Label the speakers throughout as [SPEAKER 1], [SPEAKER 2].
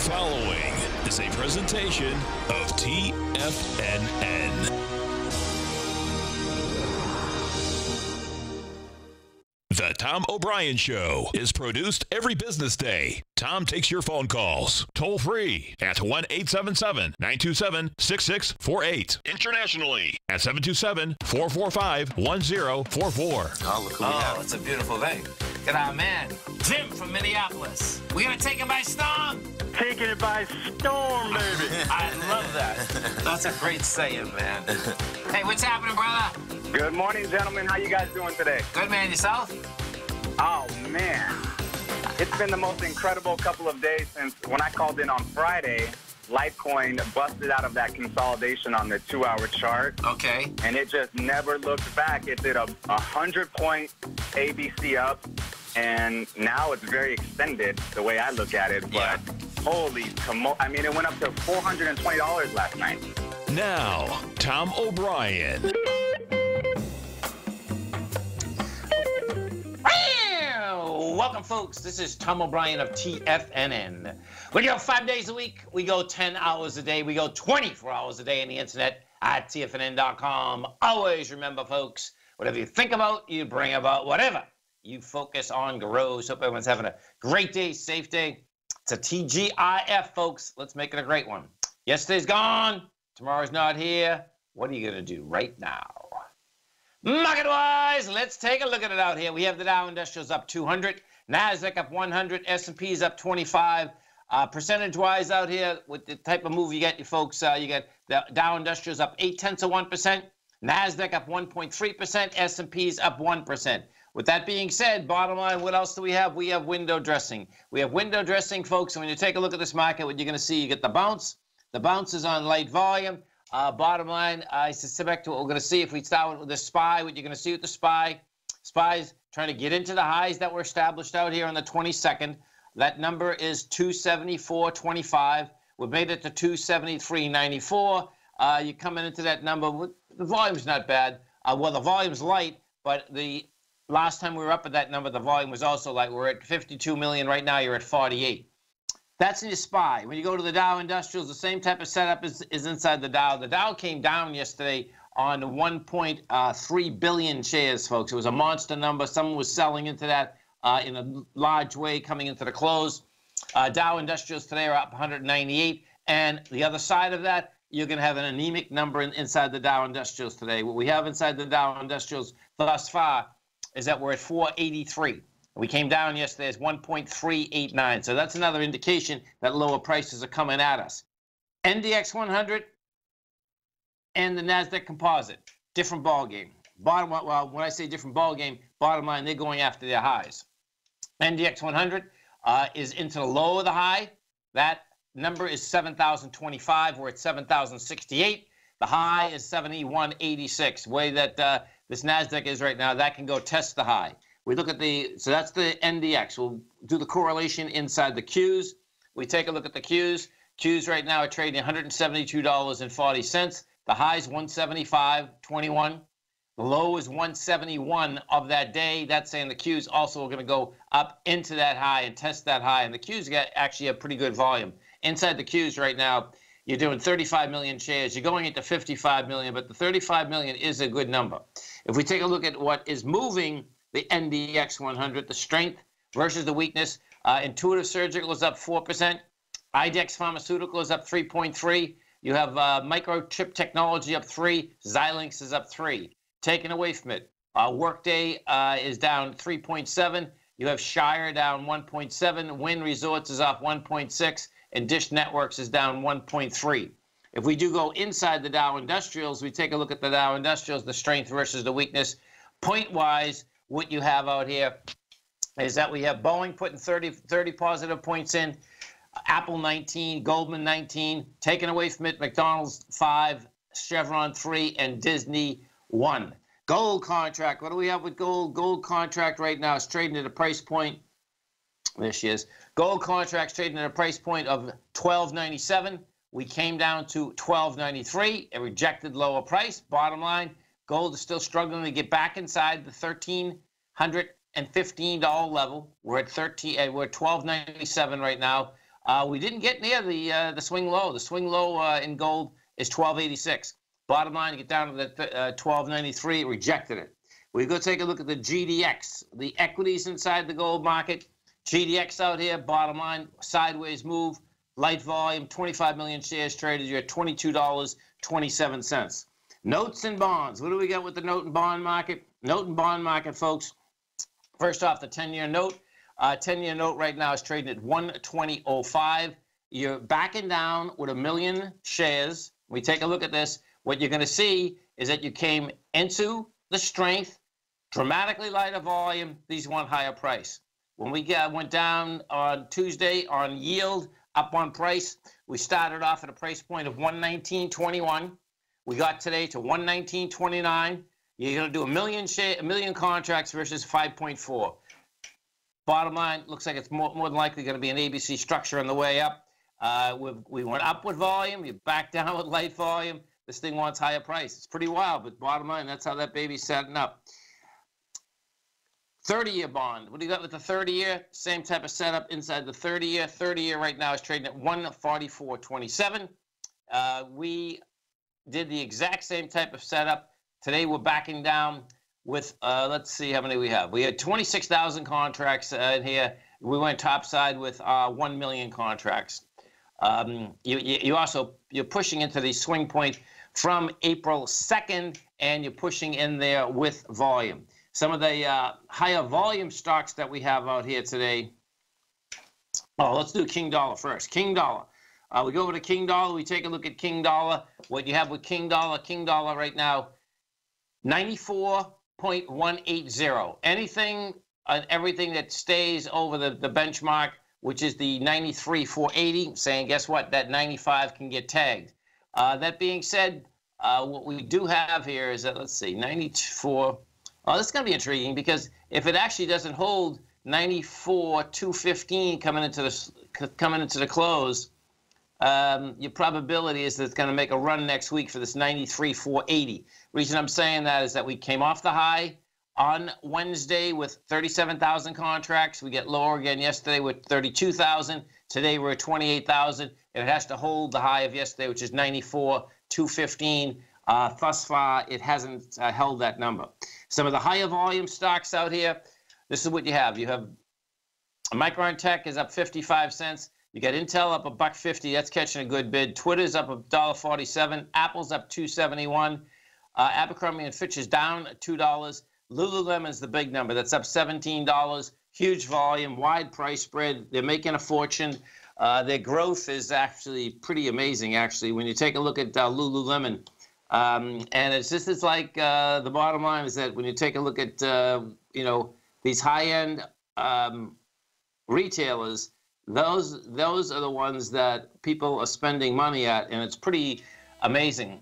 [SPEAKER 1] following is a presentation of TFNN. The Tom O'Brien Show is produced every business day. Tom takes your phone calls toll free at 1-877-927-6648. Internationally at 727-445-1044.
[SPEAKER 2] Oh, look who we have.
[SPEAKER 3] It's a beautiful thing. Get our man, Jim from Minneapolis. We're going to take it by storm.
[SPEAKER 4] Taking it by storm, baby.
[SPEAKER 3] I love that. That's a great saying, man. Hey, what's happening, brother?
[SPEAKER 4] Good morning, gentlemen. How you guys doing today?
[SPEAKER 3] Good, man. Yourself?
[SPEAKER 4] Oh, man. It's been the most incredible couple of days since when I called in on Friday, Litecoin busted out of that consolidation on the 2-hour chart.
[SPEAKER 3] Okay. And
[SPEAKER 4] it just never looked back. It did a 100-point ABC up, and now it's very extended the way I look at it. But
[SPEAKER 3] yeah.
[SPEAKER 4] Holy I mean, it went up to $420 last night.
[SPEAKER 1] Now, Tom O'Brien.
[SPEAKER 3] Welcome, folks. This is Tom O'Brien of TFNN. We go 5 days a week. We go 10 hours a day. We go 24 hours a day on the internet at TFNN.com. Always remember, folks, whatever you think about, you bring about. Whatever you focus on grows. Hope everyone's having a great day, safe day. It's a TGIF, folks. Let's make it a great one. Yesterday's gone. Tomorrow's not here. What are you going to do right now? Market-wise, let's take a look at it out here. We have the Dow Industrials up 200, NASDAQ up 100, S&P's up 25. Percentage-wise out here, with the type of move you get, you folks, you get the Dow Industrials up 0.8%, NASDAQ up 1.3%, S&P's up 1%. With that being said, bottom line, what else do we have? We have window dressing. We have window dressing, folks, and when you take a look at this market, what you're going to see, you get the bounce. The bounce is on light volume. Bottom line, I suspect what we're going to see if we start with the SPY, what you're going to see with the SPY. SPY's trying to get into the highs that were established out here on the 22nd. That number is 274.25. We've made it to 273.94. You're coming into that number. The volume's not bad. Well, the volume's light, but the last time we were up at that number, the volume was also light. We're at 52 million right now. You're at 48. That's in your SPY. When you go to the Dow Industrials, the same type of setup is inside the Dow. The Dow came down yesterday on 1.3 billion shares, folks. It was a monster number. Someone was selling into that in a large way coming into the close. Dow Industrials today are up 198. And the other side of that, you're going to have an anemic number inside the Dow Industrials today. What we have inside the Dow Industrials thus far is that we're at 483. We came down yesterday as 1.389. So that's another indication that lower prices are coming at us. NDX 100 and the NASDAQ Composite, different ball game. Well, when I say different ball game, bottom line, they're going after their highs. NDX 100 is into the low of the high. That number is 7,025. We're at 7,068. The high is 71.86. Way that this NASDAQ is right now, that can go test the high. We look at so that's the NDX. We'll do the correlation inside the Qs. We take a look at the Qs. Qs right now are trading $172.40. The high is 175.21. The low is 171 of that day. That's saying the Qs also are going to go up into that high and test that high. And the Qs actually have pretty good volume. Inside the Qs right now, you're doing 35 million shares. You're going into 55 million, but the 35 million is a good number. If we take a look at what is moving the NDX 100, the strength versus the weakness. Intuitive Surgical is up 4%. IDEX Pharmaceutical is up 3.3. You have Microchip Technology up 3. Xilinx is up 3. Taken away from it, Workday is down 3.7. You have Shire down 1.7. Wynn Resorts is off 1.6. And Dish Networks is down 1.3. If we do go inside the Dow Industrials, we take a look at the Dow Industrials, the strength versus the weakness. Point-wise, what you have out here is that we have Boeing putting 30 positive points in, Apple 19, Goldman 19, taken away from it, McDonald's 5, Chevron 3, and Disney 1. Gold contract, what do we have with gold? Gold contract right now is trading at a price point, there she is. Gold contract's trading at a price point of $12.97. We came down to $12.93, a rejected lower price. Bottom line, gold is still struggling to get back inside the $1,315 level. We're at $12.97 right now. We didn't get near the swing low. The swing low in gold is 1286. Bottom line, to get down to that 1293, rejected it. We go take a look at the GDX, the equities inside the gold market. GDX out here, bottom line, sideways move, light volume, 25 million shares traded. You're at $22.27. Notes and bonds. What do we got with the note and bond market? Note and bond market, folks. First off, the 10-year note. 10-year note right now is trading at 120.05. You're backing down with 1 million shares. We take a look at this. What you're going to see is that you came into the strength, dramatically lighter volume. These want higher price. When we went down on Tuesday on yield, up on price, we started off at a price point of 119.21. We got today to 119.29. You're going to do a million contracts versus 5.4. Bottom line, looks like it's more than likely going to be an ABC structure on the way up. We went up with volume. You back down with light volume. This thing wants higher price. It's pretty wild, but bottom line, that's how that baby's setting up. 30-year bond. What do you got with the 30-year? Same type of setup inside the 30-year. 30-year right now is trading at 144.27. We did the exact same type of setup. Today we're backing down with, let's see how many we have. We had 26,000 contracts in here. We went topside with 1 million contracts. You're pushing into the swing point from April 2nd, and you're pushing in there with volume. Some of the higher volume stocks that we have out here today. Oh, let's do King Dollar first. King Dollar. We go over to King Dollar. We take a look at King Dollar. What you have with King Dollar right now, 94.180. Anything and everything that stays over the benchmark, which is the 93.480, saying, guess what? That 95 can get tagged. That being said, what we do have here is that, let's see, 94. Oh, this is going to be intriguing because if it actually doesn't hold 94.215 coming into the close, your probability is that it's going to make a run next week for this 93.480. Reason I'm saying that is that we came off the high on Wednesday with 37,000 contracts. We get lower again yesterday with 32,000. Today we're at 28,000, and it has to hold the high of yesterday, which is 94.215. Thus far, it hasn't held that number. Some of the higher volume stocks out here, this is what you have. You have Micron Tech is up 55 cents. You got Intel up $1.50. That's catching a good bid. Twitter's up $1.47. Apple's up $2.71. Abercrombie and Fitch is down $2. Lululemon's the big number. That's up $17. Huge volume, wide price spread. They're making a fortune. Their growth is actually pretty amazing, actually, when you take a look at Lululemon. And it's just as like the bottom line is that when you take a look at, these high-end retailers, those are the ones that people are spending money at, and it's pretty amazing.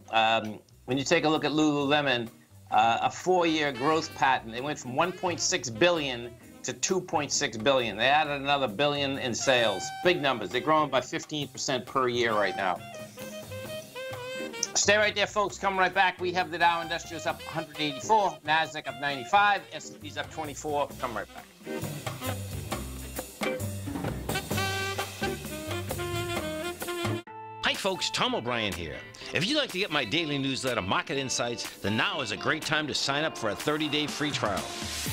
[SPEAKER 3] When you take a look at Lululemon, a 4-year growth pattern, they went from 1.6 billion to 2.6 billion. They added another billion in sales. Big numbers. They're growing by 15% per year right now. Stay right there, folks. Come right back. We have the Dow Industrials up 184, NASDAQ up 95, S&P's up 24. Come right back.
[SPEAKER 2] Hi folks, Tom O'Brien here. If you'd like to get my daily newsletter, Market Insights, then now is a great time to sign up for a 30-day free trial.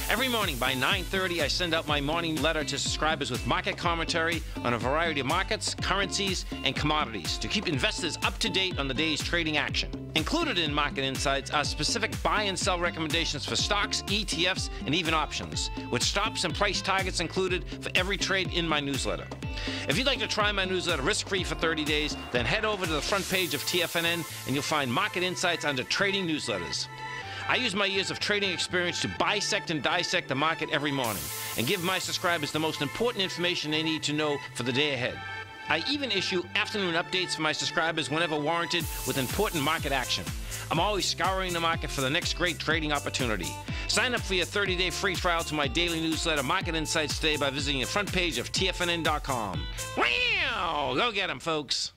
[SPEAKER 2] Every morning by 9:30, I send out my morning letter to subscribers with market commentary on a variety of markets, currencies, and commodities to keep investors up to date on the day's trading action. Included in Market Insights are specific buy and sell recommendations for stocks, ETFs, and even options, with stops and price targets included for every trade in my newsletter. If you'd like to try my newsletter risk-free for 30 days, then head over to the front page of TFNN and you'll find Market Insights under Trading Newsletters. I use my years of trading experience to bisect and dissect the market every morning and give my subscribers the most important information they need to know for the day ahead. I even issue afternoon updates for my subscribers whenever warranted with important market action. I'm always scouring the market for the next great trading opportunity. Sign up for your 30-day free trial to my daily newsletter, Market Insights, today by visiting the front page of TFNN.com. Wow! Go get 'em, folks.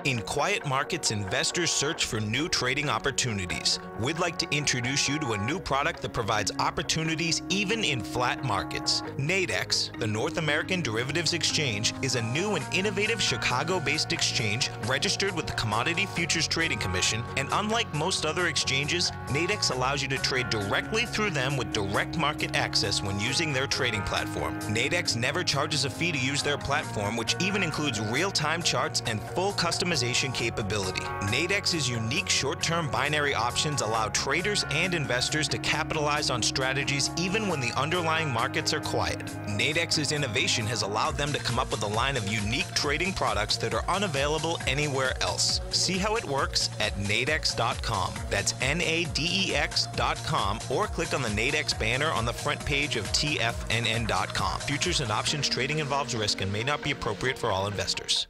[SPEAKER 5] In quiet markets, investors search for new trading opportunities. We'd like to introduce you to a new product that provides opportunities even in flat markets. Nadex, the North American Derivatives Exchange, is a new and innovative Chicago-based exchange registered with the Commodity Futures Trading Commission, and unlike most other exchanges, Nadex allows you to trade directly through them with direct market access when using their trading platform. Nadex never charges a fee to use their platform, which even includes real-time charts and full customization capability. Nadex's unique short-term binary options allow traders and investors to capitalize on strategies even when the underlying markets are quiet. Nadex's innovation has allowed them to come up with a line of unique trading products that are unavailable anywhere else. See how it works at nadex.com. That's NADEX.com, or click on the Nadex banner on the front page of TFNN.com. Futures and options trading involves risk and may not be appropriate for all investors.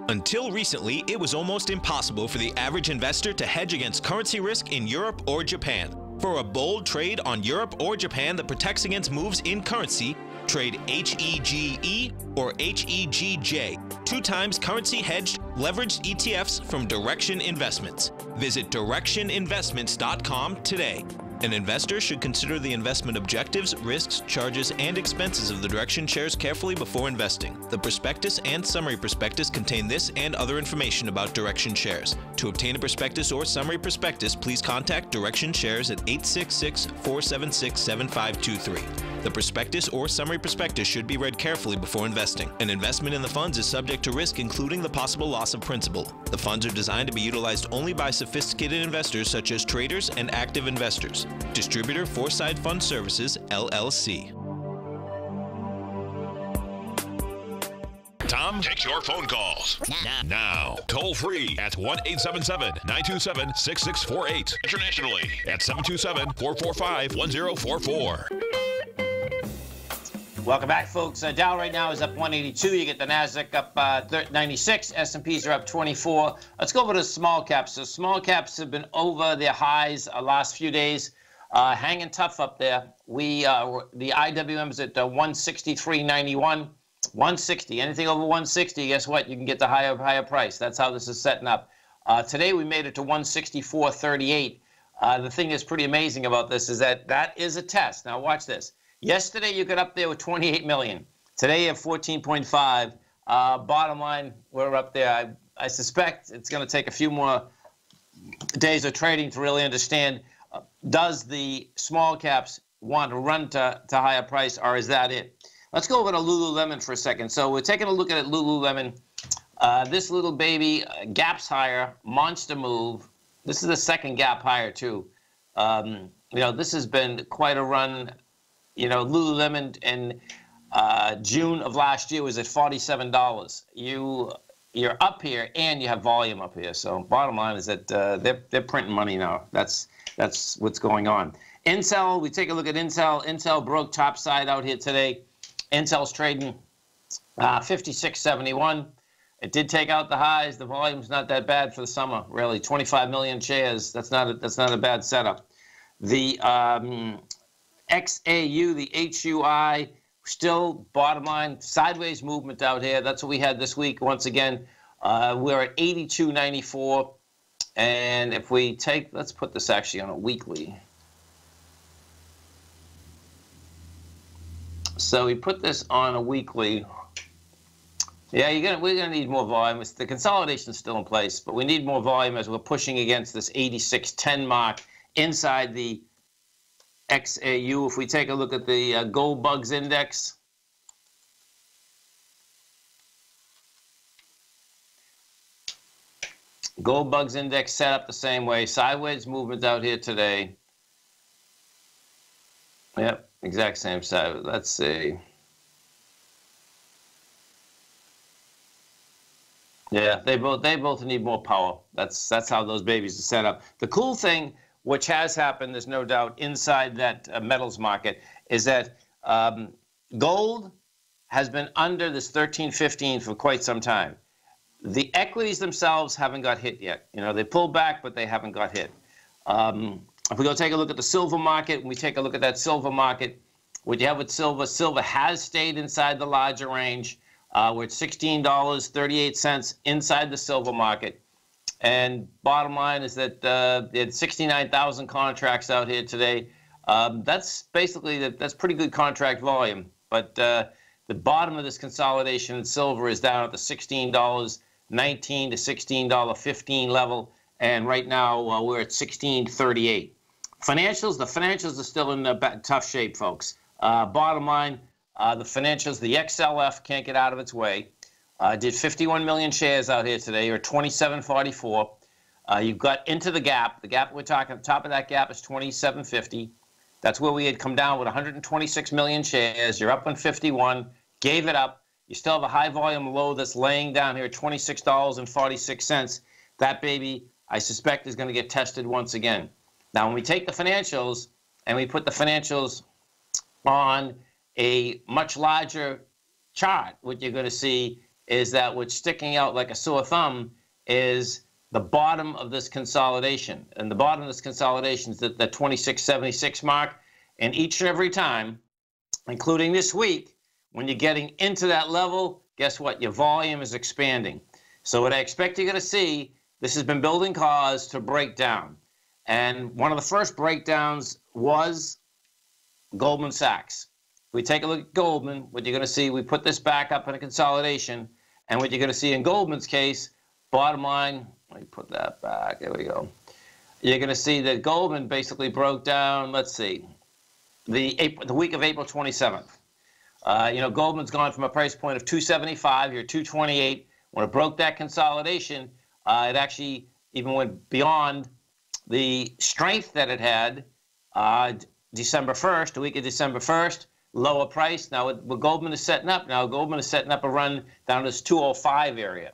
[SPEAKER 5] Until recently, it was almost impossible for the average investor to hedge against currency risk in Europe or Japan. For a bold trade on Europe or Japan that protects against moves in currency, trade HEGE or HEGJ, 2 times currency hedged leveraged ETFs from Direction Investments. Visit directioninvestments.com today. An investor should consider the investment objectives, risks, charges, and expenses of the Direction shares carefully before investing. The prospectus and summary prospectus contain this and other information about Direction shares. To obtain a prospectus or summary prospectus, please contact Direction shares at 866-476-7523. The prospectus or summary prospectus should be read carefully before investing. An investment in the funds is subject to risk, including the possible loss of principal. The funds are designed to be utilized only by sophisticated investors such as traders and active investors. Distributor Foreside Fund Services, LLC.
[SPEAKER 1] Tom takes your phone calls now. Toll free at 1-877-927-6648. Internationally at 727-445-1044.
[SPEAKER 3] Welcome back, folks. Dow right now is up 182. You get the Nasdaq up 96. S&Ps are up 24. Let's go over to small caps. So small caps have been over their highs last few days, hanging tough up there. The IWM is at 163.91. 160. Anything over 160, guess what? You can get the higher price. That's how this is setting up. Today we made it to 164.38. The thing that's pretty amazing about this is that is a test. Now watch this. Yesterday, you got up there with 28 million. Today, you have 14.5. Bottom line, we're up there. I suspect it's going to take a few more days of trading to really understand, does the small caps want to run to higher price, or is that it? Let's go over to Lululemon for a second. So we're taking a look at Lululemon. This little baby gaps higher, monster move. This is the second gap higher, too. This has been quite a run. Lululemon in June of last year was at $47. You're up here and you have volume up here. So bottom line is that they're printing money now. That's what's going on. Intel, we take a look at Intel. Intel broke top side out here today. Intel's trading 56.71. It did take out the highs. The volume's not that bad for the summer, really. 25 million shares. That's not a bad setup. The XAU, the HUI, still bottom line, sideways movement out here. That's what we had this week. Once again, we're at 82.94. And if we take, let's put this actually on a weekly. So we put this on a weekly. Yeah, we're gonna need more volume. The consolidation's still in place, but we need more volume as we're pushing against this 86.10 mark inside the XAU. If we take a look at the Gold Bugs Index, Gold Bugs Index set up the same way. Sideways movement out here today. Yep, exact same side. Let's see. Yeah, they both need more power. That's how those babies are set up. The cool thing, which has happened, there's no doubt, inside that metals market, is that gold has been under this 13.15 for quite some time. The equities themselves haven't got hit yet. They pulled back, but they haven't got hit. If we go take a look at the silver market, and we take a look at that silver market, what you have with silver, silver has stayed inside the larger range. We're at $16.38 inside the silver market. And bottom line is that they had 69,000 contracts out here today. That's basically, that's pretty good contract volume. But the bottom of this consolidation in silver is down at the $16.19 to $16.15 level. And right now we're at $16.38. Financials, the financials are still in tough shape, folks. Bottom line, the financials, the XLF can't get out of its way. Did 51 million shares out here today, or 27.44. You got into the gap. The gap we're talking, the top of that gap is 27.50. That's where we had come down with 126 million shares. You're up on 51, gave it up. You still have a high volume low that's laying down here at $26.46. That baby, I suspect, is going to get tested once again. Now, when we take the financials and we put the financials on a much larger chart, what you're going to see is that what's sticking out like a sore thumb is the bottom of this consolidation. And the bottom of this consolidation is the 26.76 mark. And each and every time, including this week, when you're getting into that level, guess what? Your volume is expanding. So what I expect you're going to see, this has been building cause to break down. And one of the first breakdowns was Goldman Sachs. If we take a look at Goldman, what you're going to see, we put this back up in a consolidation. And what you're going to see in Goldman's case, bottom line, let me put that back. There we go. You're going to see that Goldman basically broke down, let's see, the week of April 27th. Goldman's gone from a price point of 275, you're 228. When it broke that consolidation, it actually even went beyond the strength that it had December 1st, the week of December 1st. Lower price. Now, what Goldman is setting up now, Goldman is setting up a run down this 205 area.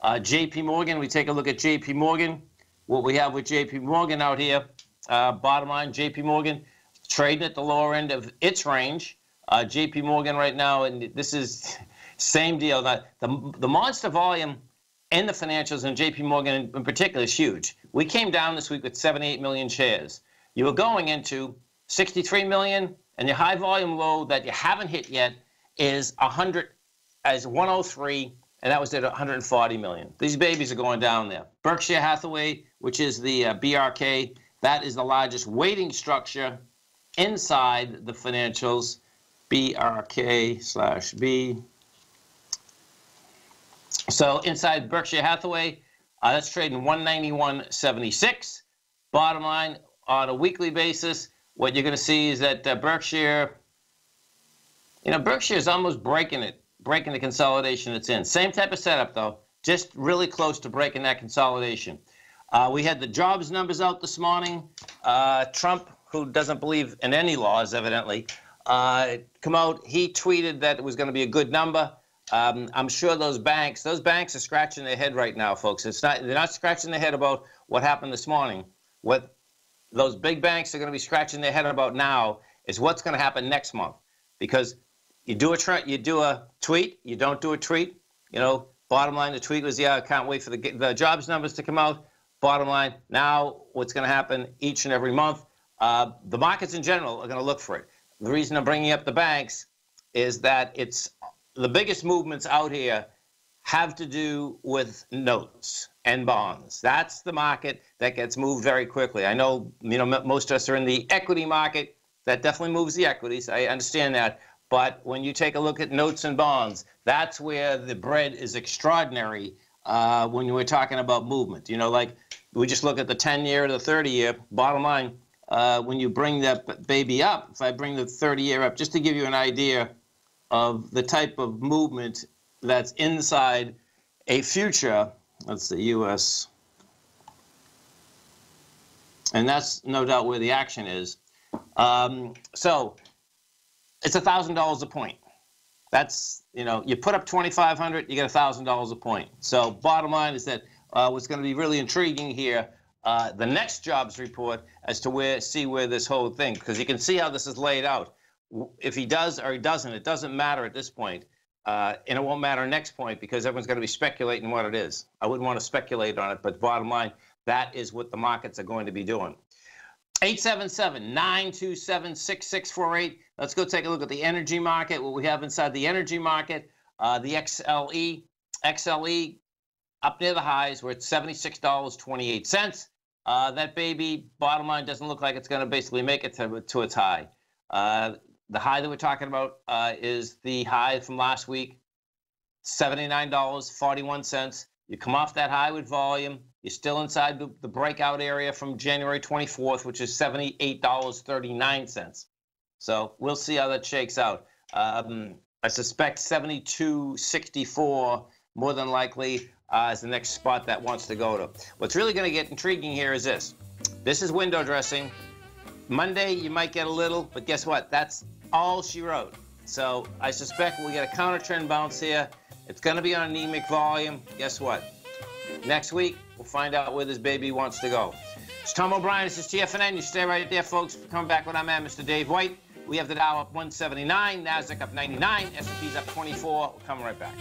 [SPEAKER 3] JP Morgan, we take a look at JP Morgan. What we have with JP Morgan out here, bottom line, JP Morgan trading at the lower end of its range. JP Morgan right now, and this is same deal. The monster volume in the financials and JP Morgan in particular is huge. We came down this week with 78 million shares. You were going into 63 million. And your high volume low that you haven't hit yet is 103, and that was at 140 million. These babies are going down there. Berkshire Hathaway, which is the BRK, that is the largest weighting structure inside the financials, BRK/B. So inside Berkshire Hathaway, that's trading 191.76. Bottom line, on a weekly basis, what you're going to see is that Berkshire is almost breaking the consolidation it's in. Same type of setup, though, just really close to breaking that consolidation. We had the jobs numbers out this morning. Trump, who doesn't believe in any laws, evidently, come out. He tweeted that it was going to be a good number. I'm sure those banks are scratching their head right now, folks. They're not scratching their head about what happened this morning. What those big banks are going to be scratching their head about now is what's going to happen next month, because you do a tweet, you don't do a tweet. Bottom line, the tweet was, I can't wait for the jobs numbers to come out. Bottom line, now what's going to happen each and every month? The markets in general are going to look for it. The reason I'm bringing up the banks is that it's the biggest movements out here have to do with notes and bonds. That's the market that gets moved very quickly. I know, most of us are in the equity market. That definitely moves the equities. I understand that. But when you take a look at notes and bonds, that's where the bread is extraordinary when we're talking about movement. Like we just look at the 10-year or the 30-year. Bottom line, when you bring that baby up, if I bring the 30-year up, just to give you an idea of the type of movement that's inside a future, let's see, U.S., and that's no doubt where the action is. So it's $1,000 a point. That's, you put up 2,500, you get $1,000 a point. So bottom line is that what's going to be really intriguing here, the next jobs report as to see where this whole thing, because you can see how this is laid out. If he does or he doesn't, it doesn't matter at this point. And it won't matter next point because everyone's going to be speculating what it is. I wouldn't want to speculate on it, but bottom line, that is what the markets are going to be doing. 877-927-6648. Let's go take a look at the energy market, what we have inside the energy market. The XLE up near the highs. We're at $76.28. That baby, bottom line, doesn't look like it's going to basically make it to its high. The high that we're talking about is the high from last week, $79.41. You come off that high with volume. You're still inside the breakout area from January 24th, which is $78.39. So we'll see how that shakes out. I suspect 72.64 more than likely is the next spot that wants to go to. What's really going to get intriguing here is this. This is window dressing. Monday, you might get a little, but guess what? That's all she wrote. So I suspect we'll get a counter trend bounce here. It's going to be on anemic volume. Guess what? Next week, we'll find out where this baby wants to go. It's Tom O'Brien. This is TFNN. You stay right there, folks. We're coming back with our man, Mr. Dave White. We have the Dow up 179, NASDAQ up 99, S&P's up 24. We're coming right back.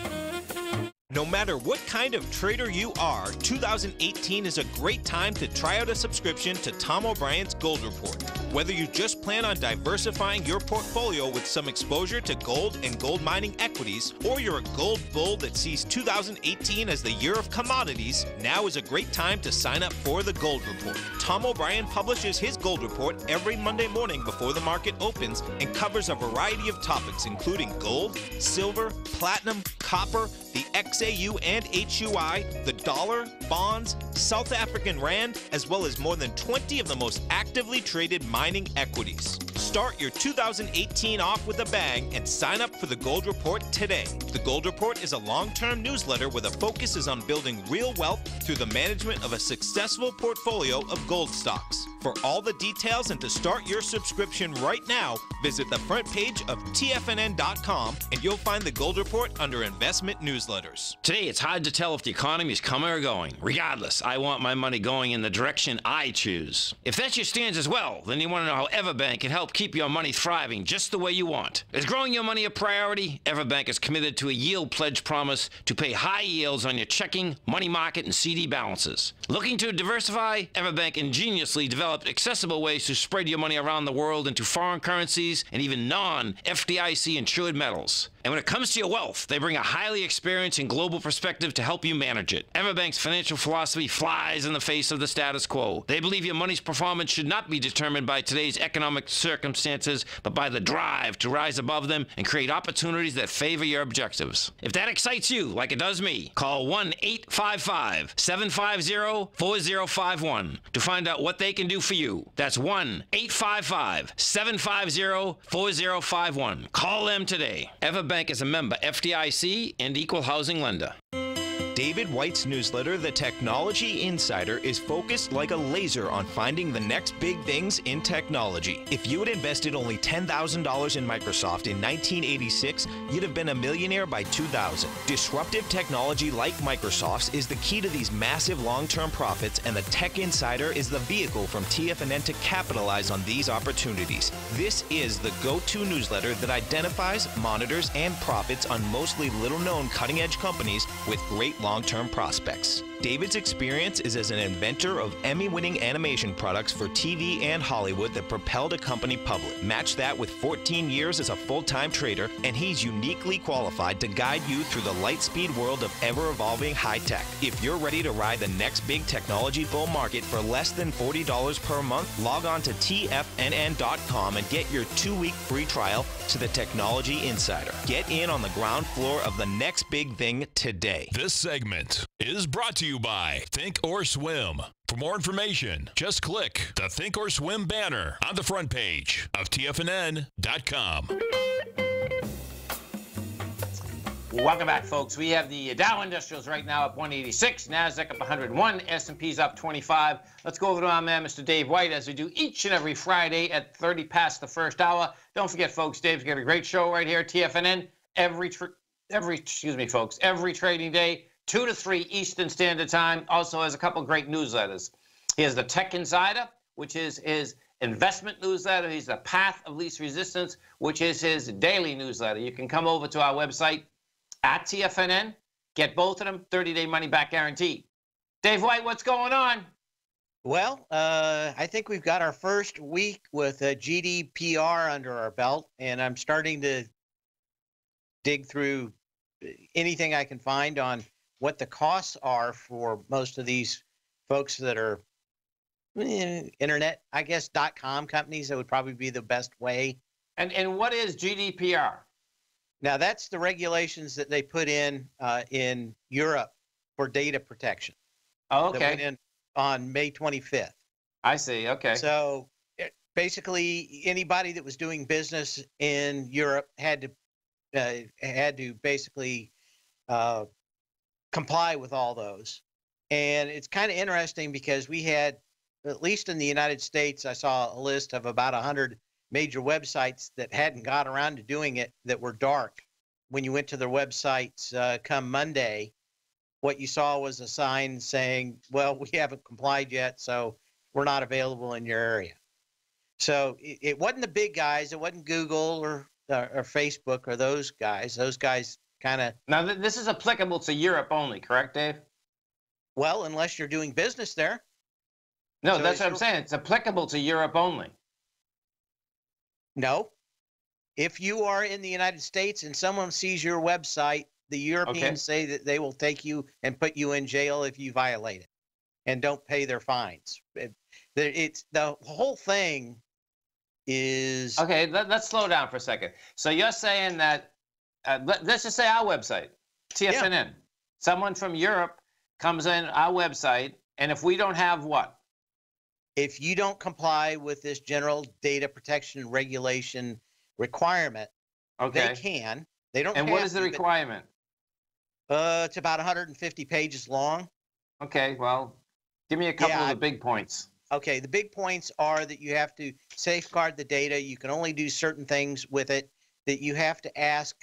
[SPEAKER 5] No matter what kind of trader you are, 2018 is a great time to try out a subscription to Tom O'Brien's Gold Report. Whether you just plan on diversifying your portfolio with some exposure to gold and gold mining equities, or you're a gold bull that sees 2018 as the year of commodities, now is a great time to sign up for the Gold Report. Tom O'Brien publishes his Gold Report every Monday morning before the market opens and covers a variety of topics including gold, silver, platinum, copper, the XAU and HUI, the dollar, bonds, South African rand, as well as more than 20 of the most actively traded mining equities. Start your 2018 off with a bang and sign up for the Gold Report today. The Gold Report is a long-term newsletter where the focus is on building real wealth through the management of a successful portfolio of gold stocks. For all the details and to start your subscription right now, visit the front page of TFNN.com and you'll find the Gold Report under Investment Newsletters.
[SPEAKER 2] Today, it's hard to tell if the economy is coming or going. Regardless, I want my money going in the direction I choose. If that's your stance as well, then you want to know how Everbank can help keep your money thriving just the way you want. Is growing your money a priority? Everbank is committed to a yield pledge promise to pay high yields on your checking, money market, and CD balances. Looking to diversify? Everbank ingeniously developed accessible ways to spread your money around the world into foreign currencies and even non-FDIC insured metals. And when it comes to your wealth, they bring a highly experienced and global perspective to help you manage it. Everbank's financial philosophy flies in the face of the status quo. They believe your money's performance should not be determined by today's economic circumstances, but by the drive to rise above them and create opportunities that favor your objectives. If that excites you, like it does me, call 1-855-750-4051 to find out what they can do for you. That's 1-855-750-4051. Call them today. Everbank is a member FDIC and equal housing lender.
[SPEAKER 5] David White's newsletter, The Technology Insider, is focused like a laser on finding the next big things in technology. If you had invested only $10,000 in Microsoft in 1986, you'd have been a millionaire by 2000. Disruptive technology like Microsoft's is the key to these massive long-term profits, and the Tech Insider is the vehicle from TFNN to capitalize on these opportunities. This is the go-to newsletter that identifies, monitors, and profits on mostly little-known cutting-edge companies with great long-term prospects. David's experience is as an inventor of Emmy-winning animation products for TV and Hollywood that propelled a company public. Match that with 14 years as a full-time trader, and he's uniquely qualified to guide you through the light-speed world of ever-evolving high-tech. If you're ready to ride the next big technology bull market for less than $40 per month, log on to TFNN.com and get your 2-week free trial to the Technology Insider. Get in on the ground floor of the next big thing today.
[SPEAKER 1] This segment is brought to you by Think or Swim. For more information, just click the Think or Swim banner on the front page of TFNN.com.
[SPEAKER 3] Welcome back, folks. We have the Dow Industrials right now up 186, NASDAQ up 101, S&P's up 25. Let's go over to our man, Mr. Dave White, as we do each and every Friday at 30 past the first hour. Don't forget, folks, Dave's got a great show right here at TFNN every trading day, 2 to 3 Eastern Standard Time. Also has a couple great newsletters. He has the Tech Insider, which is his investment newsletter. He's the Path of Least Resistance, which is his daily newsletter. You can come over to our website at TFNN, get both of them, 30-day money-back guarantee. Dave White, what's going on?
[SPEAKER 6] Well, I think we've got our first week with GDPR under our belt, and I'm starting to dig through anything I can find on what the costs are for most of these folks that are internet, I guess, .com companies. That would probably be the best way.
[SPEAKER 3] And what is GDPR?
[SPEAKER 6] Now, that's the regulations that they put in Europe for data protection.
[SPEAKER 3] Oh,
[SPEAKER 6] That went
[SPEAKER 3] okay.
[SPEAKER 6] in on May 25th.
[SPEAKER 3] I see. Okay.
[SPEAKER 6] So basically, anybody that was doing business in Europe had to basically comply with all those. And it's kind of interesting because we had, at least in the United States, I saw a list of about 100 major websites that hadn't got around to doing it that were dark. When you went to their websites come Monday, what you saw was a sign saying, well, we haven't complied yet, so we're not available in your area. So it wasn't the big guys. It wasn't Google or Facebook or those guys. Those guys kind of.
[SPEAKER 3] Now, this is applicable to Europe only, correct, Dave?
[SPEAKER 6] Well, unless you're doing business there.
[SPEAKER 3] No,
[SPEAKER 6] So
[SPEAKER 3] that's what I'm saying. It's applicable to Europe only.
[SPEAKER 6] No. If you are in the United States and someone sees your website, the Europeans say that they will take you and put you in jail if you violate it and don't pay their fines. It's the whole thing is.
[SPEAKER 3] Okay, let's slow down for a second. So you're saying that, let's just say our website, TFNN.
[SPEAKER 6] Yeah.
[SPEAKER 3] Someone from Europe comes in our website, and if we don't have what?
[SPEAKER 6] If you don't comply with this general data protection regulation requirement,
[SPEAKER 3] Okay.
[SPEAKER 6] they can. They don't.
[SPEAKER 3] And what is the requirement?
[SPEAKER 6] It's about 150 pages long.
[SPEAKER 3] Okay, well, give me a couple of the big points.
[SPEAKER 6] Okay, the big points are that you have to safeguard the data. You can only do certain things with it. That you have to ask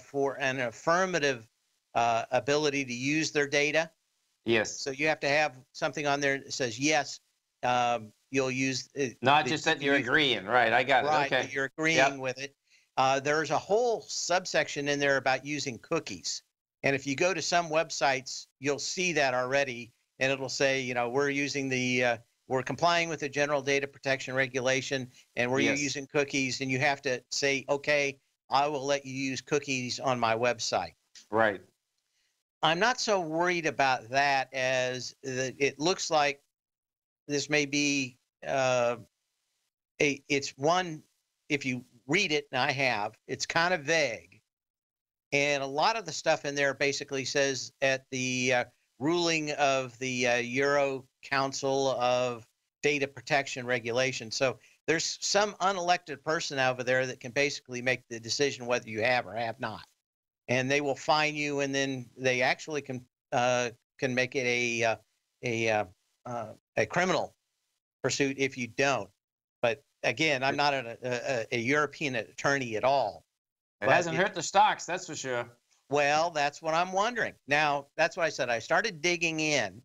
[SPEAKER 6] for an affirmative ability to use their data.
[SPEAKER 3] Yes.
[SPEAKER 6] So you have to have something on there that says yes. You'll use
[SPEAKER 3] not just that you're agreeing, right? I got it.
[SPEAKER 6] Right,
[SPEAKER 3] Okay,
[SPEAKER 6] you're agreeing with it. There's a whole subsection in there about using cookies, and if you go to some websites, you'll see that already, and it'll say, you know, we're complying with the general data protection regulation, and we're using cookies, and you have to say, okay, I will let you use cookies on my website.
[SPEAKER 3] Right.
[SPEAKER 6] I'm not so worried about that as it looks like this may be it's one, if you read it, and I have, it's kind of vague. And a lot of the stuff in there basically says at the ruling of the Euro Council of Data Protection Regulation. So there's some unelected person over there that can basically make the decision whether you have or have not. And they will fine you, and then they actually can make it a criminal pursuit if you don't. But again, I'm not a European attorney at all.
[SPEAKER 3] It hasn't hurt the stocks, that's for sure.
[SPEAKER 6] Well, that's what I'm wondering. Now, that's what I said. I started digging in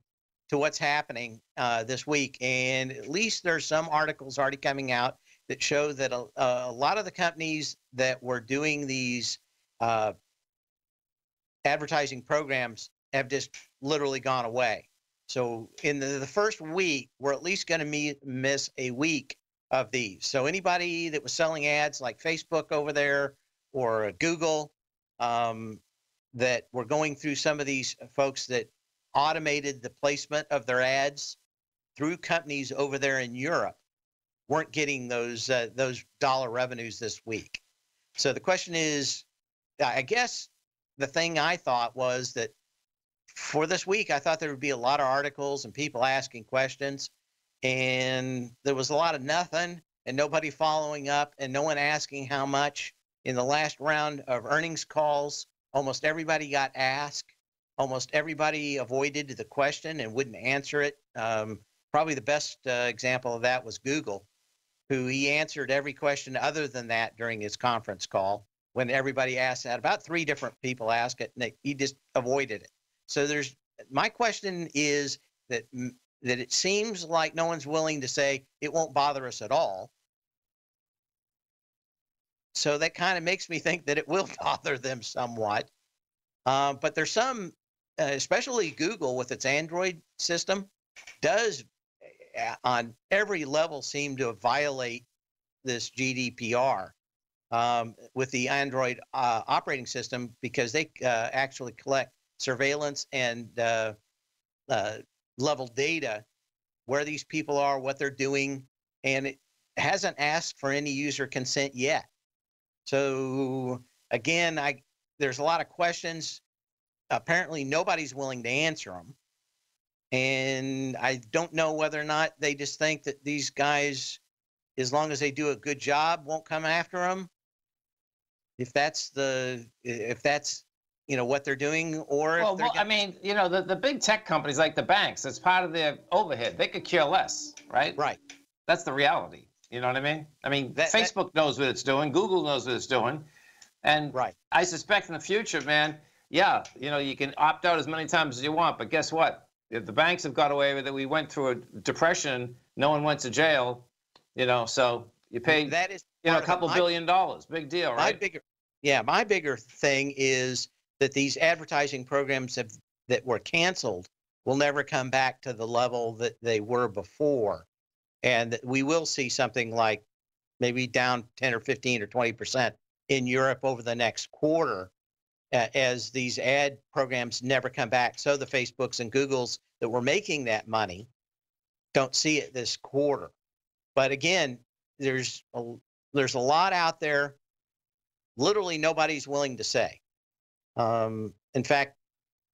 [SPEAKER 6] to what's happening this week, and at least there's some articles already coming out that show that a lot of the companies that were doing these advertising programs have just literally gone away. So in the first week, we're at least going to miss a week of these. So anybody that was selling ads like Facebook over there or Google, that were going through some of these folks that automated the placement of their ads through companies over there in Europe, weren't getting those dollar revenues this week. So the question is, I guess the thing I thought was that for this week, I thought there would be a lot of articles and people asking questions, and there was a lot of nothing and nobody following up and no one asking how much. In the last round of earnings calls, almost everybody got asked. Almost everybody avoided the question and wouldn't answer it. Probably the best example of that was Google, who he answered every question other than that during his conference call. When everybody asked that, about 3 different people asked it, and he just avoided it. So my question is that it seems like no one's willing to say it won't bother us at all. So that kind of makes me think that it will bother them somewhat. But there's some, especially Google with its Android system, does on every level seem to violate this GDPR. with the Android operating system, because they actually collect surveillance and level data where these people are, what they're doing, and it hasn't asked for any user consent yet. So again, there's a lot of questions. Apparently, nobody's willing to answer them. And I don't know whether or not they just think that these guys, as long as they do a good job, won't come after them. If that's what they're doing, or
[SPEAKER 3] well, I mean, the big tech companies like the banks, it's part of their overhead. They could care less, right?
[SPEAKER 6] Right.
[SPEAKER 3] That's the reality. You know what I mean? I mean, Facebook knows what it's doing. Google knows what it's doing. And
[SPEAKER 6] right.
[SPEAKER 3] I suspect in the future, man, yeah, you can opt out as many times as you want. But guess what? If the banks have got away with it, we went through a depression. No one went to jail, so you pay
[SPEAKER 6] that is
[SPEAKER 3] a couple $1 billion. Big deal, right?
[SPEAKER 6] My bigger thing is that these advertising programs that were canceled will never come back to the level that they were before. And that we will see something like maybe down 10 or 15 or 20% in Europe over the next quarter as these ad programs never come back. So the Facebooks and Googles that were making that money don't see it this quarter. But again, there's a lot out there. Literally nobody's willing to say. In fact,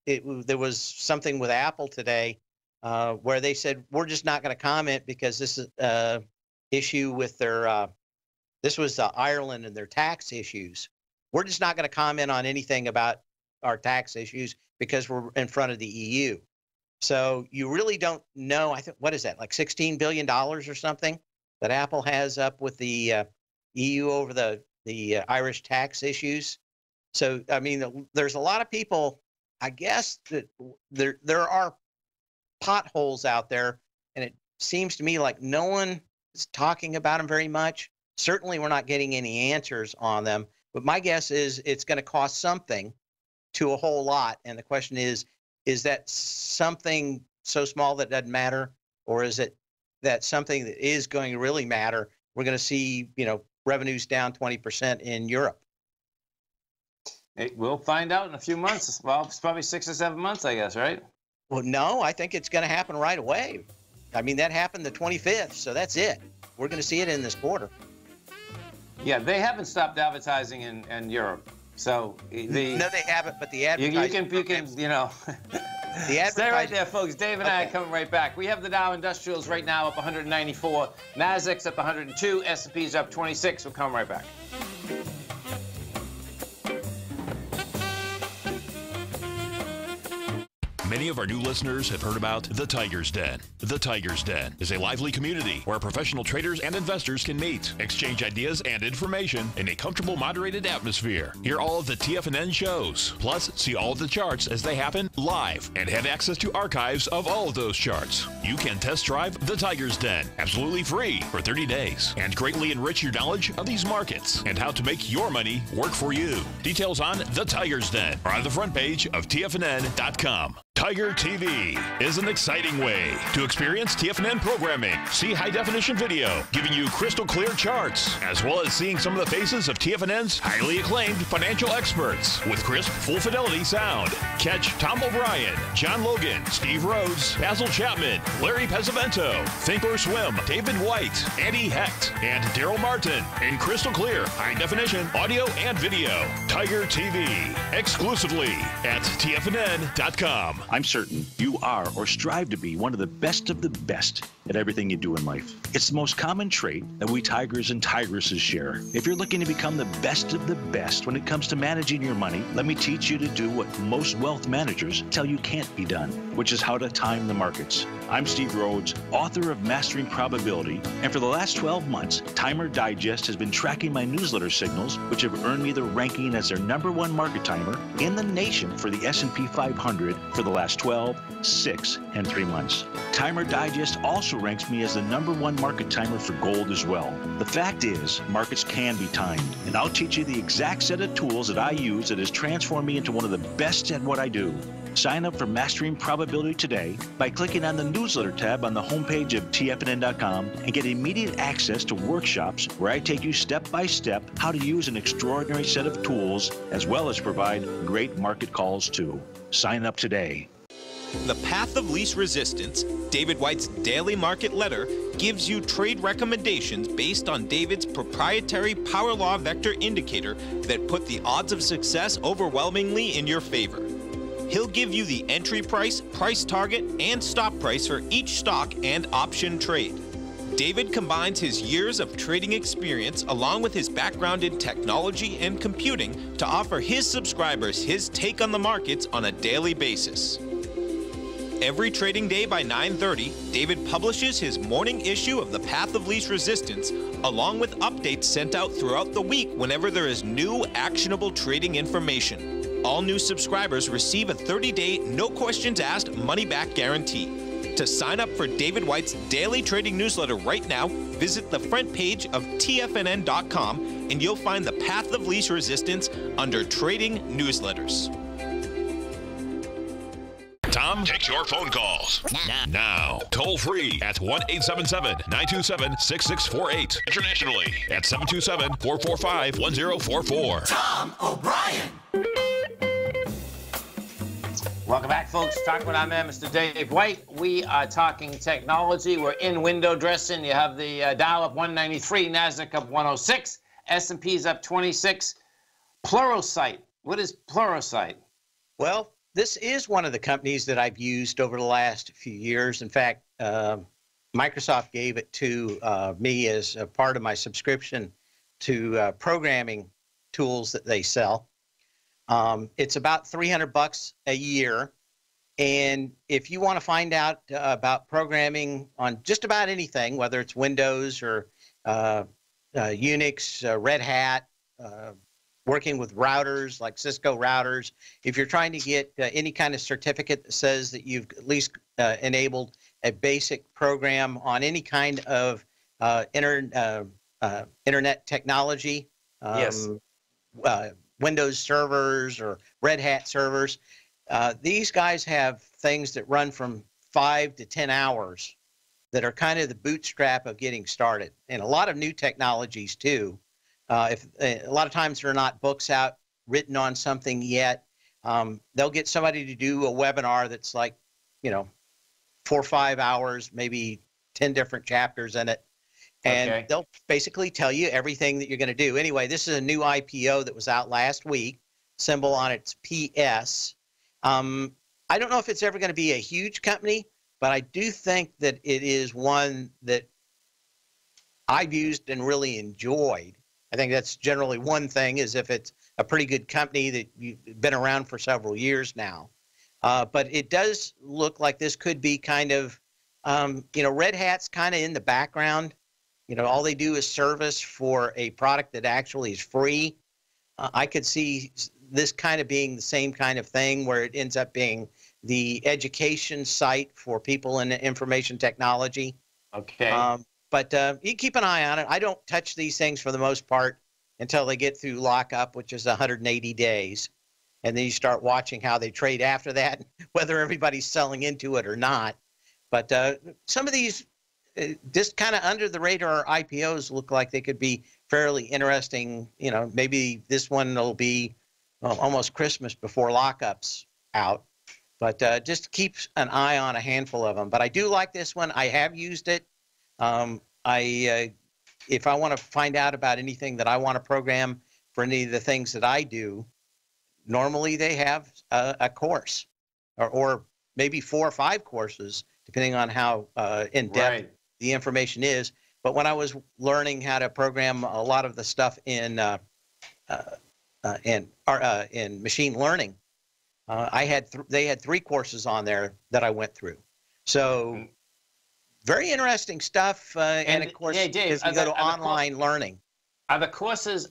[SPEAKER 6] there was something with Apple today where they said, we're just not going to comment because this is an issue with their, this was Ireland and their tax issues. We're just not going to comment on anything about our tax issues because we're in front of the EU. So you really don't know, I think, what is that, like $16 billion or something that Apple has up with the EU over the Irish tax issues. So, I mean, there's a lot of people, I guess, that there are potholes out there, and it seems to me like no one is talking about them very much. Certainly, we're not getting any answers on them. But my guess is it's going to cost something to a whole lot. And the question is that something so small that doesn't matter? Or is it that something that is going to really matter? We're going to see, revenues down 20% in Europe.
[SPEAKER 3] We'll find out in a few months. Well, it's probably 6 or 7 months, I guess, right?
[SPEAKER 6] Well, no, I think it's going to happen right away. I mean, that happened the 25th, so that's it. We're going to see it in this quarter.
[SPEAKER 3] Yeah, they haven't stopped advertising in Europe. So
[SPEAKER 6] no, they haven't. But the advertising,
[SPEAKER 3] you can stay right there, folks. Dave and I are coming right back. We have the Dow Industrials right now up 194, Nasdaq's up 102, S&P's up 26. We'll come right back.
[SPEAKER 1] Many of our new listeners have heard about The Tiger's Den. The Tiger's Den is a lively community where professional traders and investors can meet, exchange ideas and information in a comfortable, moderated atmosphere. Hear all of the TFNN shows, plus see all of the charts as they happen live and have access to archives of all of those charts. You can test drive The Tiger's Den absolutely free for 30 days and greatly enrich your knowledge of these markets and how to make your money work for you. Details on The Tiger's Den are on the front page of TFNN.com. Tiger TV is an exciting way to experience TFNN programming. See high-definition video giving you crystal clear charts, as well as seeing some of the faces of TFNN's highly acclaimed financial experts with crisp, full-fidelity sound. Catch Tom O'Brien, John Logan, Steve Rhodes, Basil Chapman, Larry Pesavento, Think or Swim, David White, Andy Hecht, and Daryl Martin in crystal clear, high-definition audio and video. Tiger TV, exclusively at TFNN.com.
[SPEAKER 7] I'm certain you are or strive to be one of the best at everything you do in life. It's the most common trait that we tigers and tigresses share. If you're looking to become the best of the best when it comes to managing your money, let me teach you to do what most wealth managers tell you can't be done, which is how to time the markets. I'm Steve Rhodes, author of Mastering Probability, and for the last 12 months, Timer Digest has been tracking my newsletter signals, which have earned me the ranking as their #1 market timer in the nation for the S&P 500 for the last 12, 6, and 3 months. Timer Digest also ranks me as the #1 market timer for gold as well. The fact is, markets can be timed, and I'll teach you the exact set of tools that I use that has transformed me into one of the best at what I do. Sign up for Mastering Probability today by clicking on the newsletter tab on the homepage of TFNN.com and get immediate access to workshops where I take you step by step how to use an extraordinary set of tools, as well as provide great market calls too. Sign up today.
[SPEAKER 5] The Path of Least Resistance, David White's daily market letter, gives you trade recommendations based on David's proprietary power law vector indicator that put the odds of success overwhelmingly in your favor. He'll give you the entry price, price target, and stop price for each stock and option trade. David combines his years of trading experience along with his background in technology and computing to offer his subscribers his take on the markets on a daily basis. Every trading day by 9:30, David publishes his morning issue of The Path of Least Resistance, along with updates sent out throughout the week whenever there is new actionable trading information. All new subscribers receive a 30-day, no questions asked, money-back guarantee. To sign up for David White's daily trading newsletter right now, visit the front page of TFNN.com and you'll find The Path of Least Resistance under Trading Newsletters.
[SPEAKER 1] Tom takes your phone calls now. Toll free at 1-877-927-6648. Internationally at 727-445-1044.
[SPEAKER 8] Tom O'Brien.
[SPEAKER 3] Welcome back, folks. Talking with our man, Mr. Dave White. We are talking technology. We're in window dressing. You have the Dow up 193, NASDAQ up 106, S&P's up 26. Pluralsight. What is Pluralsight?
[SPEAKER 6] Well, this is one of the companies that I've used over the last few years. In fact, Microsoft gave it to me as a part of my subscription to programming tools that they sell. It's about $300 a year. And if you want to find out about programming on just about anything, whether it's Windows or Unix, Red Hat, working with routers like Cisco routers, if you're trying to get any kind of certificate that says that you've at least enabled a basic program on any kind of internet technology,
[SPEAKER 3] Yes.
[SPEAKER 6] Windows servers or Red Hat servers, these guys have things that run from 5 to 10 hours that are kind of the bootstrap of getting started. And a lot of new technologies too. If a lot of times there are not books out written on something yet, they'll get somebody to do a webinar that's like, 4 or 5 hours, maybe 10 different chapters in it. And they'll basically tell you everything that you're going to do. Anyway, this is a new IPO that was out last week, symbol on its PS. I don't know if it's ever going to be a huge company, but I do think that it is one that I've used and really enjoyed. I think that's generally one thing, is if it's a pretty good company that you've been around for several years now. But it does look like this could be kind of, Red Hat's kind of in the background. All they do is service for a product that actually is free. I could see this kind of being the same kind of thing where it ends up being the education site for people in information technology.
[SPEAKER 3] Okay.
[SPEAKER 6] But you keep an eye on it. I don't touch these things for the most part until they get through lockup, which is 180 days. And then you start watching how they trade after that, whether everybody's selling into it or not. But some of these just kind of under the radar IPOs look like they could be fairly interesting. Maybe this one will be almost Christmas before lockup's out. But just keep an eye on a handful of them. But I do like this one. I have used it. If I want to find out about anything that I want to program for any of the things that I do, normally they have a course or maybe 4 or 5 courses, depending on how in-depth the information is. But when I was learning how to program a lot of the stuff in machine learning, they had 3 courses on there that I went through. So very interesting stuff. And of course,
[SPEAKER 3] Dave,
[SPEAKER 6] as you go to online learning.
[SPEAKER 3] Are the courses,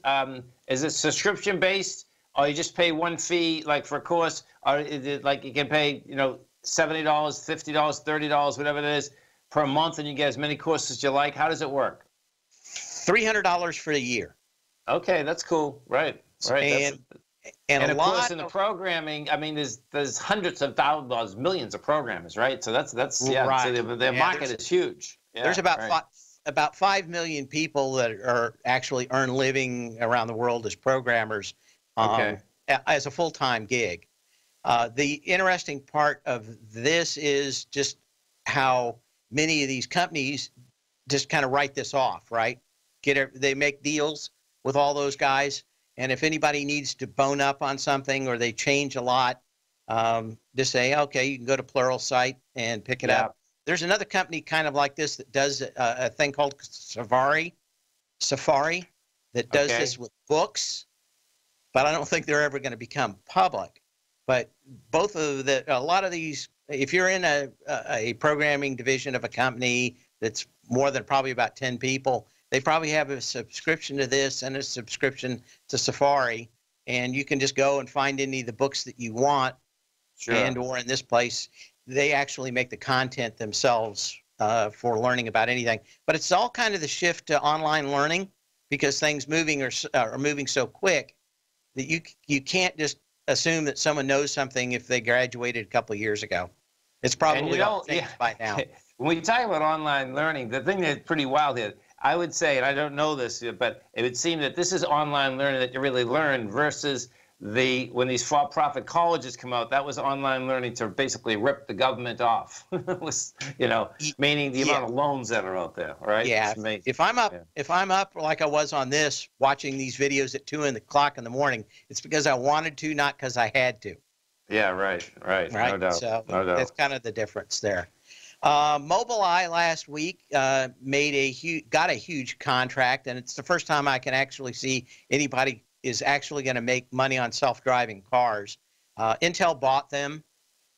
[SPEAKER 3] is it subscription based, or you just pay one fee like for a course, or is it like you can pay, $70, $50, $30, whatever it is, per month, and you get as many courses as you like? How does it work?
[SPEAKER 6] $300 for a year.
[SPEAKER 3] Okay, that's cool. Right.
[SPEAKER 6] And And a
[SPEAKER 3] of
[SPEAKER 6] lot
[SPEAKER 3] course, in the programming, I mean, there's hundreds of thousands, millions of programmers, right? So that's yeah.
[SPEAKER 6] Right.
[SPEAKER 3] So their
[SPEAKER 6] Yeah,
[SPEAKER 3] market is huge. Yeah,
[SPEAKER 6] there's about
[SPEAKER 3] right.
[SPEAKER 6] about 5 million people that are actually earn living around the world as programmers,
[SPEAKER 3] Okay.
[SPEAKER 6] as a full-time gig. The interesting part of this is just how many of these companies just kind of write this off, right? They make deals with all those guys, and if anybody needs to bone up on something or they change a lot, just say, okay, you can go to Pluralsight and pick it up. There's another company kind of like this that does a thing called Safari that does this with books, but I don't think they're ever going to become public. But a lot of these, if you're in a programming division of a company that's more than probably about 10 people, they probably have a subscription to this and a subscription to Safari, and you can just go and find any of the books that you want.
[SPEAKER 3] Sure.
[SPEAKER 6] And or in this place, they actually make the content themselves for learning about anything. But it's all kind of the shift to online learning because things are moving so quick that you can't just assume that someone knows something if they graduated a couple of years ago. It's probably all changed by now.
[SPEAKER 3] When we talk about online learning, the thing that's pretty wild here, I would say, and I don't know this, but it would seem that this is online learning that you really learn versus when these for-profit colleges come out, that was online learning to basically rip the government off. Was, meaning the amount of loans that are out there, right?
[SPEAKER 6] Yeah. If I'm up like I was on this, watching these videos at 2 o'clock in the morning, it's because I wanted to, not because I had to.
[SPEAKER 3] Yeah, right. No doubt.
[SPEAKER 6] So
[SPEAKER 3] no doubt.
[SPEAKER 6] That's kind of the difference there. Mobileye last week got a huge contract, and it's the first time I can actually see anybody is actually going to make money on self-driving cars. Intel bought them.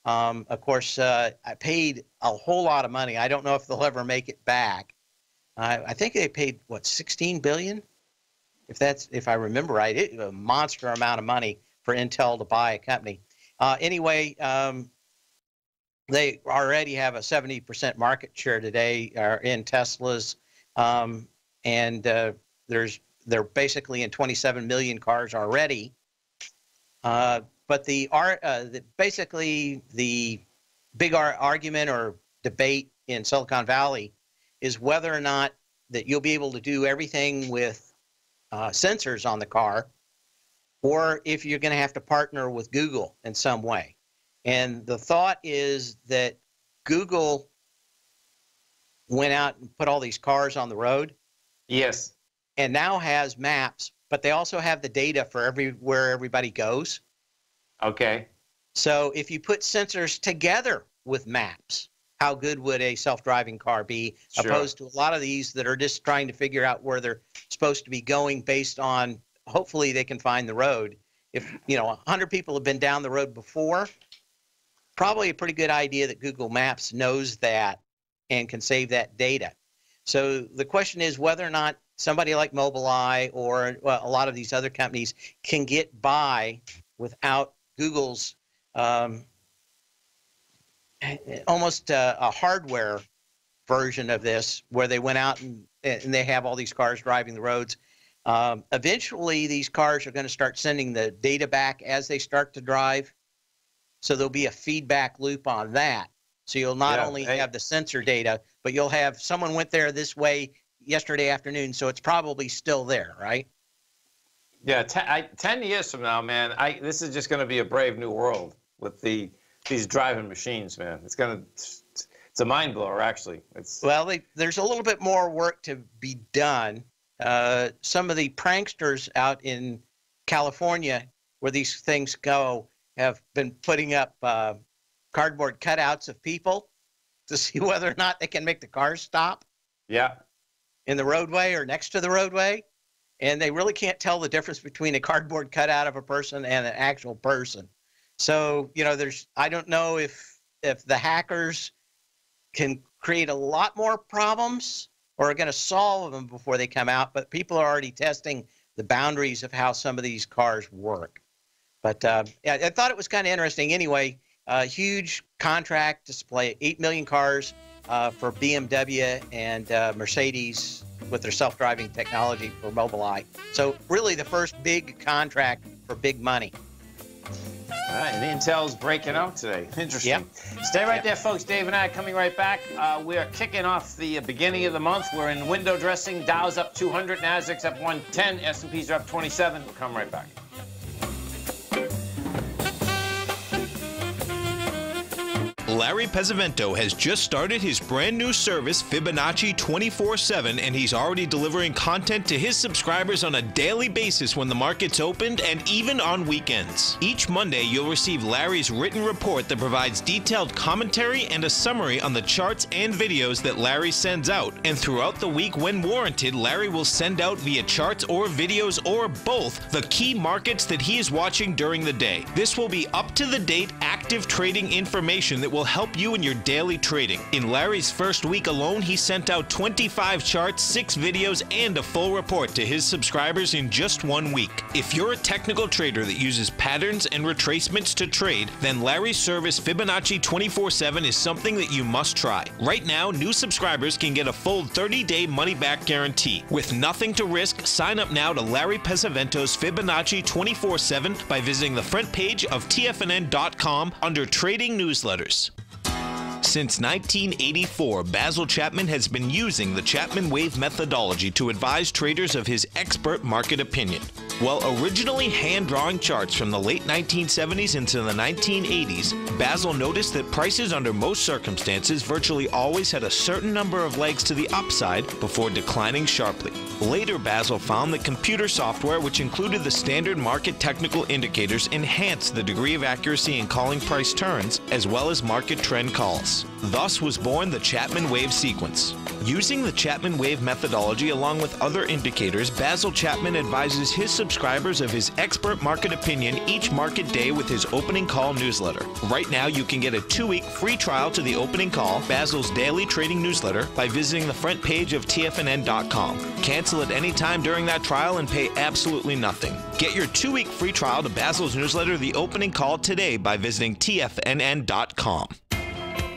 [SPEAKER 6] Of course, I paid a whole lot of money. I don't know if they'll ever make it back. I think they paid, what, $16 billion? If I remember right, it's a monster amount of money for Intel to buy a company. Anyway, they already have a 70% market share today in Teslas, and they're basically in 27 million cars already. But basically the big argument or debate in Silicon Valley is whether or not that you'll be able to do everything with sensors on the car, or if you're going to have to partner with Google in some way. And the thought is that Google went out and put all these cars on the road.
[SPEAKER 3] Yes.
[SPEAKER 6] And now has maps, but they also have the data for where everybody goes.
[SPEAKER 3] Okay.
[SPEAKER 6] So if you put sensors together with maps, how good would a self-driving car be, opposed to a lot of these that are just trying to figure out where they're supposed to be going based on, hopefully they can find the road. If 100 people have been down the road before, probably a pretty good idea that Google Maps knows that and can save that data. So the question is whether or not somebody like Mobileye or a lot of these other companies can get by without Google's almost a hardware version of this, where they went out and they have all these cars driving the roads. Eventually, these cars are going to start sending the data back as they start to drive. So there'll be a feedback loop on that. So you'll not only have the sensor data, but you'll have someone went there this way yesterday afternoon, so it's probably still there, right?
[SPEAKER 3] Yeah, 10 years from now, man, this is just going to be a brave new world with these driving machines, man. It's a mind blower, actually.
[SPEAKER 6] There's a little bit more work to be done. Some of the pranksters out in California, where these things go, have been putting up cardboard cutouts of people to see whether or not they can make the cars stop.
[SPEAKER 3] Yeah.
[SPEAKER 6] In the roadway or next to the roadway, and they really can't tell the difference between a cardboard cutout of a person and an actual person. So, I don't know if the hackers can create a lot more problems or are going to solve them before they come out, but people are already testing the boundaries of how some of these cars work. But I thought it was kind of interesting. Anyway, a huge contract to supply 8 million cars for BMW and Mercedes with their self-driving technology for Mobileye. So really the first big contract for big money.
[SPEAKER 3] All right, and Intel's breaking out today. Interesting. Yep. Stay right there, folks. Dave and I are coming right back. We are kicking off the beginning of the month. We're in window dressing. Dow's up 200, Nasdaq's up 110, S&Ps are up 27. We'll come right back.
[SPEAKER 5] Larry Pesavento has just started his brand new service, Fibonacci 24/7, and he's already delivering content to his subscribers on a daily basis when the market's opened and even on weekends. Each Monday, you'll receive Larry's written report that provides detailed commentary and a summary on the charts and videos that Larry sends out. And throughout the week, when warranted, Larry will send out via charts or videos or both the key markets that he is watching during the day. This will be up-to-the-date, active trading information that will help you in your daily trading. In Larry's first week alone, he sent out 25 charts, 6 videos, and a full report to his subscribers in just 1 week. If you're a technical trader that uses patterns and retracements to trade, then Larry's service Fibonacci 24/7 is something that you must try. Right now, new subscribers can get a full 30-day money-back guarantee. With nothing to risk, sign up now to Larry Pesavento's Fibonacci 24/7 by visiting the front page of TFNN.com under Trading Newsletters. Since 1984, Basil Chapman has been using the Chapman Wave methodology to advise traders of his expert market opinion. While originally hand-drawing charts from the late 1970s into the 1980s, Basil noticed that prices under most circumstances virtually always had a certain number of legs to the upside before declining sharply. Later, Basil found that computer software, which included the standard market technical indicators, enhanced the degree of accuracy in calling price turns, as well as market trend calls. Thus was born the Chapman Wave sequence. Using the Chapman Wave methodology along with other indicators, Basil Chapman advises his subscribers of his expert market opinion each market day with his opening call newsletter. Right now, you can get a 2-week free trial to the opening call, Basil's daily trading newsletter, by visiting the front page of TFNN.com. Cancel at any time during that trial and pay absolutely nothing. Get your 2-week free trial to Basil's newsletter, The Opening Call, today by visiting TFNN.com.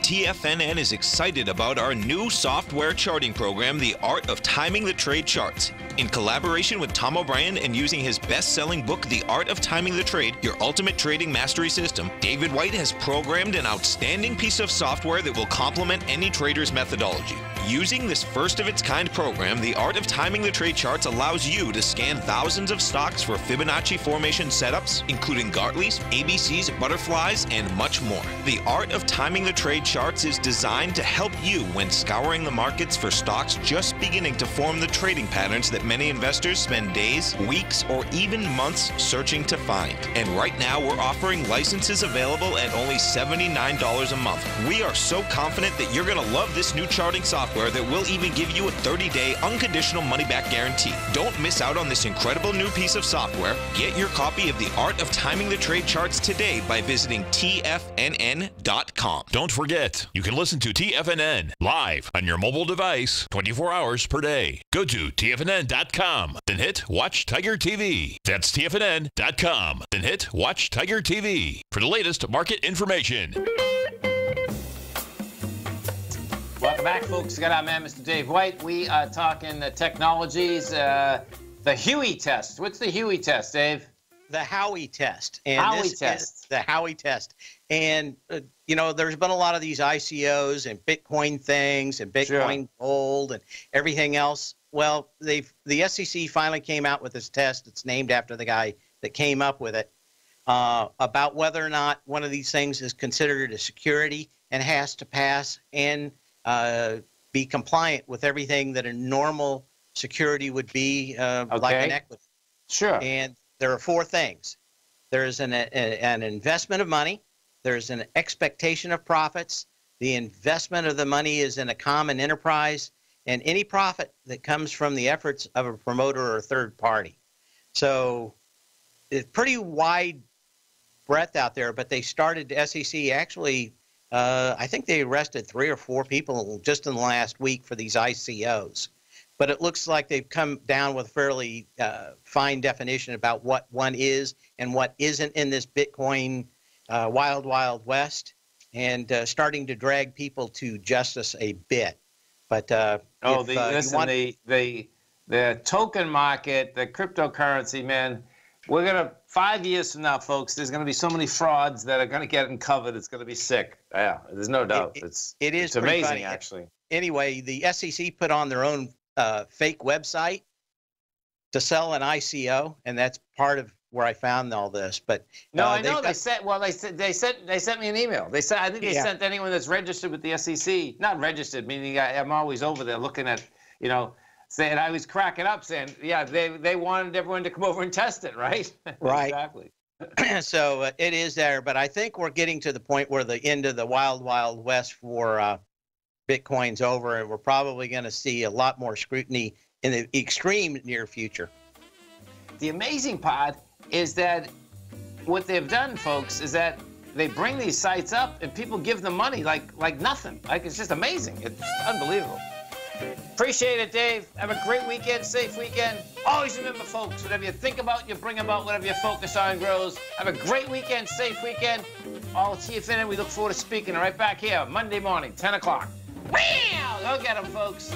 [SPEAKER 5] TFNN is excited about our new software charting program, The Art of Timing the Trade Charts. In collaboration with Tom O'Brien and using his best-selling book, The Art of Timing the Trade, Your Ultimate Trading Mastery System, David White has programmed an outstanding piece of software that will complement any trader's methodology. Using this first-of-its-kind program, The Art of Timing the Trade Charts allows you to scan thousands of stocks for Fibonacci formation setups, including Gartley's, ABC's, butterflies, and much more. The Art of Timing the Trade Charts is designed to help you when scouring the markets for stocks just beginning to form the trading patterns that many investors spend days, weeks, or even months searching to find. And right now, we're offering licenses available at only $79 a month. We are so confident that you're going to love this new charting software that will even give you a 30-day unconditional money-back guarantee. Don't miss out on this incredible new piece of software. Get your copy of The Art of Timing the Trade Charts today by visiting TFNN.com.
[SPEAKER 1] Don't forget, you can listen to TFNN live on your mobile device 24 hours per day. Go to TFNN.com, then hit Watch Tiger TV. That's TFNN.com, then hit Watch Tiger TV for the latest market information.
[SPEAKER 3] Welcome back, folks. We got our man, Mr. Dave White. We are talking the technologies, the Huey test. What's the Huey test, Dave?
[SPEAKER 6] The Howey test. And
[SPEAKER 3] Howey test.
[SPEAKER 6] The Howey test. And, you know, there's been a lot of these ICOs and Bitcoin things and Bitcoin gold and everything else. Well, the SEC finally came out with this test. It's named after the guy that came up with it, about whether or not one of these things is considered a security and has to pass and be compliant with everything that a normal security would be, like an equity.
[SPEAKER 3] Sure.
[SPEAKER 6] And there are 4 things. There's an investment of money. There's an expectation of profits. The investment of the money is in a common enterprise, and any profit that comes from the efforts of a promoter or a third party. So it's pretty wide breadth out there, but they started, SEC actually, I think they arrested 3 or 4 people just in the last week for these ICOs. But it looks like they've come down with fairly fine definition about what one is and what isn't in this Bitcoin wild, wild west, and starting to drag people to justice a bit. But the token market, the cryptocurrency, man,
[SPEAKER 3] We're going to, 5 years from now, folks, there's going to be so many frauds that are going to get uncovered. It's going to be sick. Yeah, there's no doubt. It's amazing, funny. Actually.
[SPEAKER 6] Anyway, the SEC put on their own fake website to sell an ICO, and that's part of where I found all this. But
[SPEAKER 3] no, I know they sent me an email. They said, I think they sent anyone that's registered with the SEC, not registered, meaning I'm always over there looking at, saying, I was cracking up saying, yeah, they wanted everyone to come over and test it, right?
[SPEAKER 6] Right.
[SPEAKER 3] Exactly.
[SPEAKER 6] So it is there, but I think we're getting to the point where the end of the wild, wild west for Bitcoin's over, and we're probably going to see a lot more scrutiny in the extreme near future.
[SPEAKER 3] The amazing part is that what they've done, folks, is that they bring these sites up and people give them money like nothing. Like, it's just amazing. It's unbelievable. Appreciate it, Dave. Have a great weekend, safe weekend. Always remember, folks, whatever you think about, you bring about. Whatever you focus on grows. Have a great weekend, safe weekend. All TFNN, we look forward to speaking right back here Monday morning, 10 o'clock. Wow! Go get them, folks.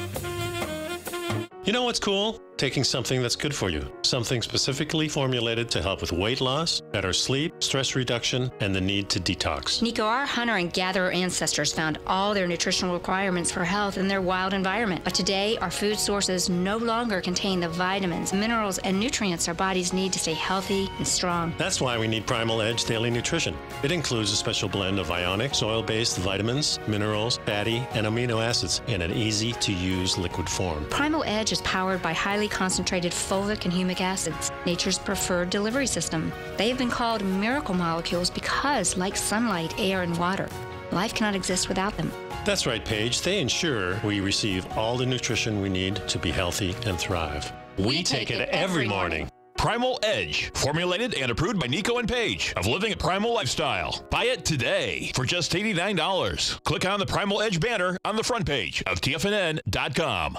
[SPEAKER 8] You know what's cool? Taking something that's good for you. Something specifically formulated to help with weight loss, better sleep, stress reduction, and the need to detox.
[SPEAKER 9] Nico, our hunter and gatherer ancestors found all their nutritional requirements for health in their wild environment. But today, our food sources no longer contain the vitamins, minerals, and nutrients our bodies need to stay healthy and strong.
[SPEAKER 8] That's why we need Primal Edge Daily Nutrition. It includes a special blend of ionic, soil-based vitamins, minerals, fatty, and amino acids in an easy-to-use liquid form.
[SPEAKER 9] Primal Edge is powered by highly concentrated folic and humic acids, nature's preferred delivery system. They have been called miracle molecules because, like sunlight, air, and water, life cannot exist without them.
[SPEAKER 8] That's right, Paige. They ensure we receive all the nutrition we need to be healthy and thrive. We take it every morning.
[SPEAKER 1] Primal Edge, formulated and approved by Nico and Paige of Living a Primal Lifestyle. Buy it today for just $89. Click on the Primal Edge banner on the front page of TFNN.com.